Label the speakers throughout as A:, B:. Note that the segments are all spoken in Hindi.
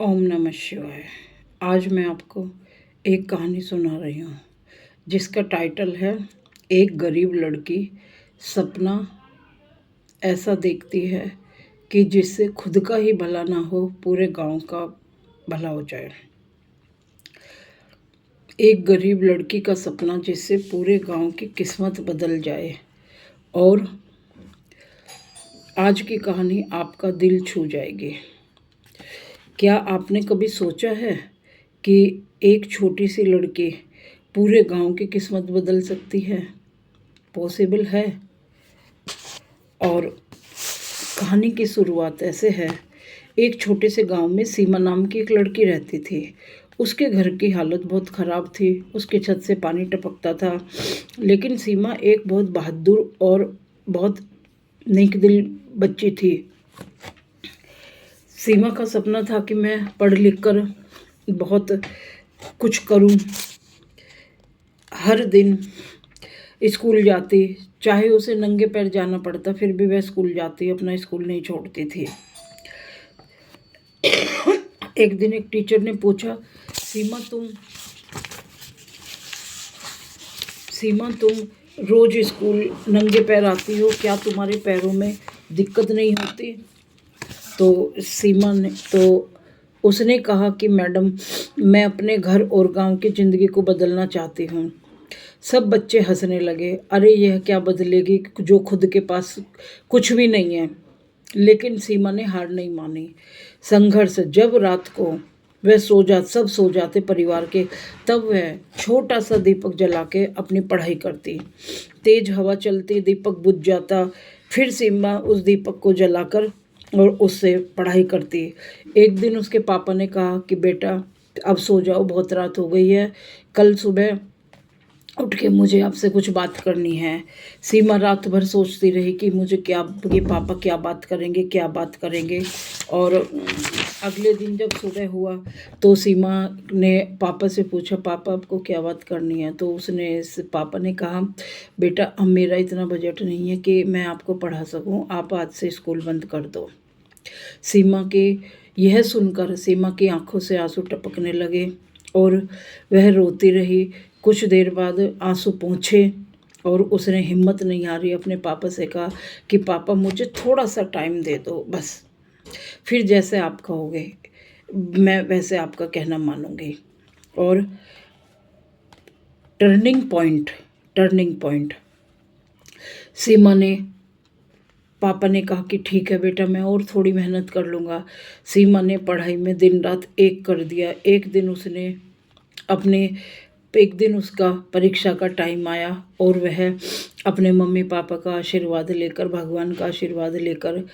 A: ओम नमः शिवाय। आज मैं आपको एक कहानी सुना रही हूँ जिसका टाइटल है एक गरीब लड़की सपना ऐसा देखती है कि जिससे खुद का ही भला ना हो पूरे गांव का भला हो जाए। एक गरीब लड़की का सपना जिससे पूरे गांव की किस्मत बदल जाए। और आज की कहानी आपका दिल छू जाएगी। क्या आपने कभी सोचा है कि एक छोटी सी लड़की पूरे गांव की किस्मत बदल सकती है? पॉसिबल है। और कहानी की शुरुआत ऐसे है। एक छोटे से गांव में सीमा नाम की एक लड़की रहती थी। उसके घर की हालत बहुत ख़राब थी। उसके छत से पानी टपकता था। लेकिन सीमा एक बहुत बहादुर और बहुत नेक दिल बच्ची थी। सीमा का सपना था कि मैं पढ़ लिख कर बहुत कुछ करूं। हर दिन स्कूल जाती, चाहे उसे नंगे पैर जाना पड़ता फिर भी वह स्कूल जाती, अपना स्कूल नहीं छोड़ती थी। एक दिन एक टीचर ने पूछा, सीमा तुम रोज स्कूल नंगे पैर आती हो, क्या तुम्हारे पैरों में दिक्कत नहीं होती? तो उसने कहा कि मैडम, मैं अपने घर और गांव की ज़िंदगी को बदलना चाहती हूँ। सब बच्चे हंसने लगे। अरे यह क्या बदलेगी जो खुद के पास कुछ भी नहीं है। लेकिन सीमा ने हार नहीं मानी। संघर्ष। जब रात को वह सब सो जाते परिवार के, तब वह छोटा सा दीपक जला के अपनी पढ़ाई करती। तेज हवा चलती, दीपक बुझ जाता, फिर सीमा उस दीपक को जलाकर और उससे पढ़ाई करती। एक दिन उसके पापा ने कहा कि बेटा अब सो जाओ, बहुत रात हो गई है, कल सुबह उठ के मुझे आपसे कुछ बात करनी है। सीमा रात भर सोचती रही कि ये पापा क्या बात करेंगे। और अगले दिन जब सुबह हुआ तो सीमा ने पापा से पूछा, पापा आपको क्या बात करनी है? तो पापा ने कहा, बेटा अब मेरा इतना बजट नहीं है कि मैं आपको पढ़ा सकूं, आप आज से स्कूल बंद कर दो। यह सुनकर सीमा की आंखों से आंसू टपकने लगे और वह रोती रही। कुछ देर बाद आंसू पोंछे और उसने हिम्मत नहीं हारी, अपने पापा से कहा कि पापा मुझे थोड़ा सा टाइम दे दो बस, फिर जैसे आप कहोगे मैं वैसे आपका कहना मानूंगी। और टर्निंग पॉइंट। सीमा ने पापा ने कहा कि ठीक है बेटा, मैं और थोड़ी मेहनत कर लूँगा। सीमा ने पढ़ाई में दिन रात एक कर दिया। एक दिन उसका परीक्षा का टाइम आया और वह अपने मम्मी पापा का आशीर्वाद लेकर, भगवान का आशीर्वाद लेकर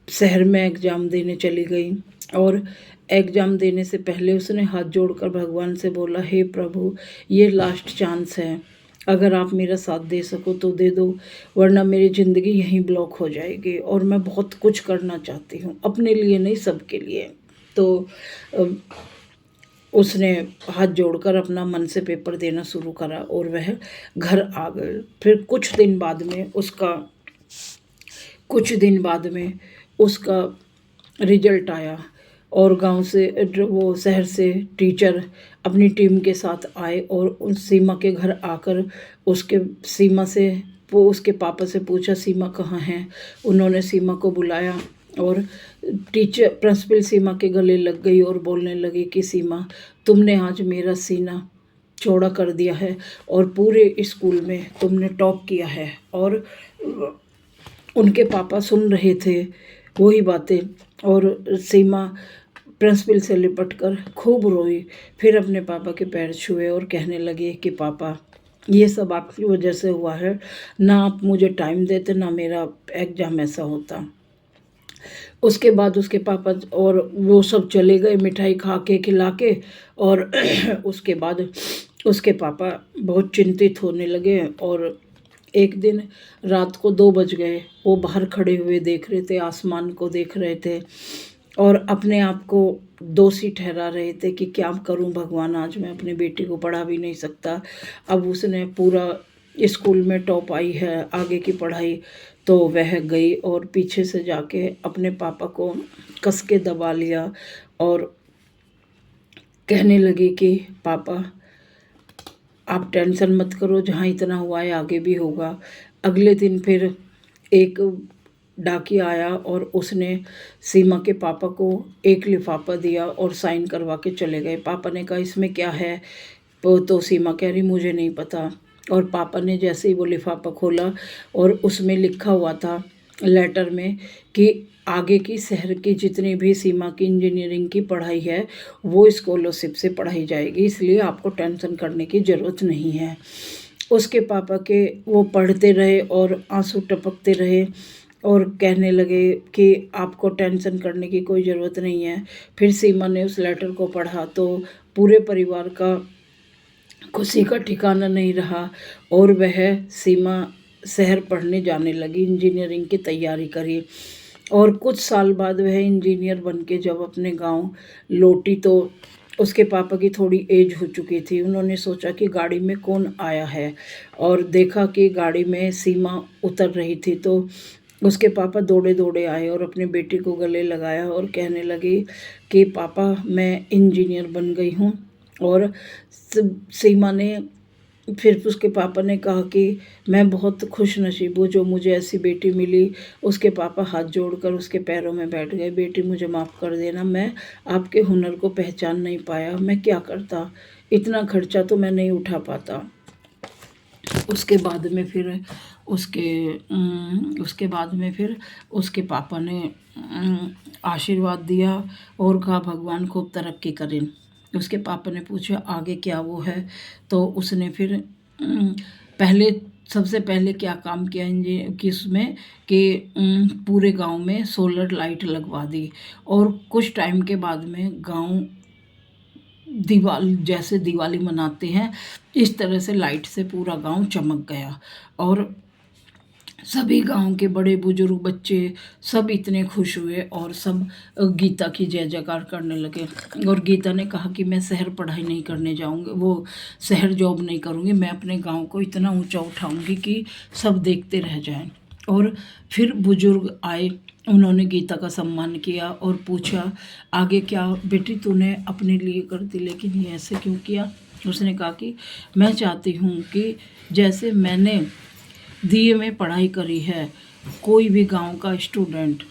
A: शहर में एग्ज़ाम देने चली गई। और एग्ज़ाम देने से पहले उसने हाथ जोड़कर भगवान से बोला, हे प्रभु, ये लास्ट चांस है, अगर आप मेरा साथ दे सको तो दे दो, वरना मेरी ज़िंदगी यहीं ब्लॉक हो जाएगी और मैं बहुत कुछ करना चाहती हूँ, अपने लिए नहीं सबके लिए। तो उसने हाथ जोड़कर अपना मन से पेपर देना शुरू करा और वह घर आ गए। फिर कुछ दिन बाद में उसका रिजल्ट आया और शहर से टीचर अपनी टीम के साथ आए और उस सीमा के घर आकर वो उसके पापा से पूछा, सीमा कहाँ है? उन्होंने सीमा को बुलाया और प्रिंसिपल सीमा के गले लग गई और बोलने लगी कि सीमा, तुमने आज मेरा सीना चौड़ा कर दिया है और पूरे स्कूल में तुमने टॉप किया है। और उनके पापा सुन रहे थे वही बातें और सीमा प्रिंसिपल से लिपट कर खूब रोई। फिर अपने पापा के पैर छुए और कहने लगे कि पापा, ये सब आपकी वजह से हुआ है, ना आप मुझे टाइम देते ना मेरा एग्ज़ाम ऐसा होता। उसके बाद उसके पापा और वो सब चले गए मिठाई खा के खिला के। और उसके बाद उसके पापा बहुत चिंतित होने लगे। और एक दिन रात को 2 बज गए, वो बाहर खड़े हुए देख रहे थे, आसमान को देख रहे थे और अपने आप को दोषी ठहरा रहे थे कि क्या करूं भगवान, आज मैं अपनी बेटी को पढ़ा भी नहीं सकता। अब उसने पूरा स्कूल में टॉप आई है, आगे की पढ़ाई। तो वह गई और पीछे से जाके अपने पापा को कस के दबा लिया और कहने लगी कि पापा आप टेंशन मत करो, जहाँ इतना हुआ है आगे भी होगा। अगले दिन फिर एक डाकिया आया और उसने सीमा के पापा को एक लिफाफा दिया और साइन करवा के चले गए। पापा ने कहा इसमें क्या है, तो सीमा कह रही मुझे नहीं पता। और पापा ने जैसे ही वो लिफाफा खोला और उसमें लिखा हुआ था लेटर में कि आगे की शहर की जितनी भी सीमा की इंजीनियरिंग की पढ़ाई है वो स्कॉलरशिप से पढ़ाई जाएगी, इसलिए आपको टेंशन करने की ज़रूरत नहीं है। उसके पापा के वो पढ़ते रहे और आंसू टपकते रहे और कहने लगे कि आपको टेंशन करने की कोई ज़रूरत नहीं है। फिर सीमा ने उस लेटर को पढ़ा तो पूरे परिवार का खुशी का ठिकाना नहीं रहा और वह सीमा शहर पढ़ने जाने लगी, इंजीनियरिंग की तैयारी करी। और कुछ साल बाद वह इंजीनियर बन के जब अपने गांव लौटी तो उसके पापा की थोड़ी एज हो चुकी थी। उन्होंने सोचा कि गाड़ी में कौन आया है और देखा कि गाड़ी में सीमा उतर रही थी। तो उसके पापा दौड़े दौड़े आए और अपने बेटी को गले लगाया और कहने लगे कि पापा मैं इंजीनियर बन गई हूँ। और सीमा ने फिर उसके पापा ने कहा कि मैं बहुत खुश नसीब हूँ जो मुझे ऐसी बेटी मिली। उसके पापा हाथ जोड़कर उसके पैरों में बैठ गए, बेटी मुझे माफ़ कर देना, मैं आपके हुनर को पहचान नहीं पाया, मैं क्या करता, इतना खर्चा तो मैं नहीं उठा पाता। उसके बाद में फिर उसके पापा ने आशीर्वाद दिया और कहा भगवान खूब तरक्की करें। उसके पापा ने पूछा आगे क्या वो है, तो उसने फिर सबसे पहले क्या काम किया कि उसमें कि पूरे गांव में सोलर लाइट लगवा दी और कुछ टाइम के बाद में गांव जैसे दिवाली मनाते हैं इस तरह से लाइट से पूरा गांव चमक गया। और सभी गांव के बड़े बुजुर्ग बच्चे सब इतने खुश हुए और सब गीता की जय जयकार करने लगे। और गीता ने कहा कि मैं शहर पढ़ाई नहीं करने जाऊंगी, वो शहर जॉब नहीं करूंगी, मैं अपने गांव को इतना ऊंचा उठाऊंगी कि सब देखते रह जाएं। और फिर बुजुर्ग आए, उन्होंने गीता का सम्मान किया और पूछा आगे क्या बेटी तूने अपने लिए कर दी, लेकिन ये ऐसे क्यों किया। उसने कहा कि मैं चाहती हूँ कि जैसे मैंने दिए में पढ़ाई करी है, कोई भी गांव का स्टूडेंट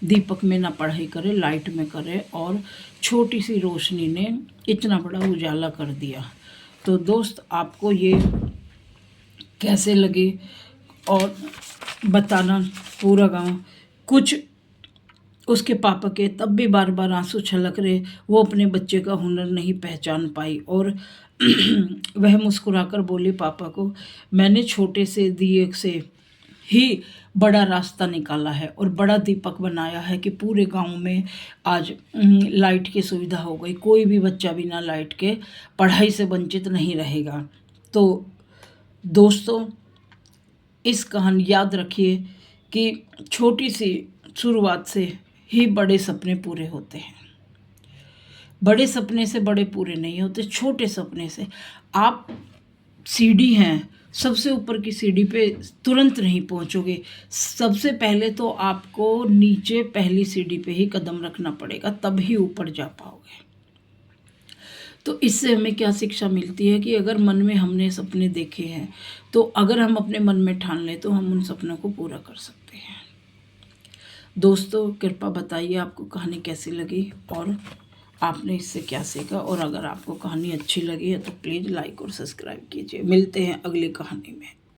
A: दीपक में ना पढ़ाई करे, लाइट में करे। और छोटी सी रोशनी ने इतना बड़ा उजाला कर दिया। तो दोस्त आपको ये कैसे लगे और बताना पूरा गांव। कुछ उसके पापा के तब भी बार बार आंसू छलक रहे, वो अपने बच्चे का हुनर नहीं पहचान पाई और वह मुस्कुराकर बोली पापा को मैंने छोटे से दिए से ही बड़ा रास्ता निकाला है और बड़ा दीपक बनाया है कि पूरे गांव में आज लाइट की सुविधा हो गई, कोई भी बच्चा बिना लाइट के पढ़ाई से वंचित नहीं रहेगा। तो दोस्तों इस कहानी याद रखिए कि छोटी सी शुरुआत से ही बड़े सपने पूरे होते हैं। बड़े सपने से बड़े पूरे नहीं होते, छोटे सपने से। आप सीढ़ी हैं, सबसे ऊपर की सीढ़ी पे तुरंत नहीं पहुंचोगे, सबसे पहले तो आपको नीचे पहली सीढ़ी पे ही कदम रखना पड़ेगा, तब ही ऊपर जा पाओगे। तो इससे हमें क्या शिक्षा मिलती है कि अगर मन में हमने सपने देखे हैं तो अगर हम अपने मन में ठान लें तो हम उन सपनों को पूरा कर सकते हैं। दोस्तों कृपया बताइए आपको कहानी कैसी लगी और आपने इससे क्या सीखा। और अगर आपको कहानी अच्छी लगी है तो प्लीज़ लाइक और सब्सक्राइब कीजिए। मिलते हैं अगली कहानी में।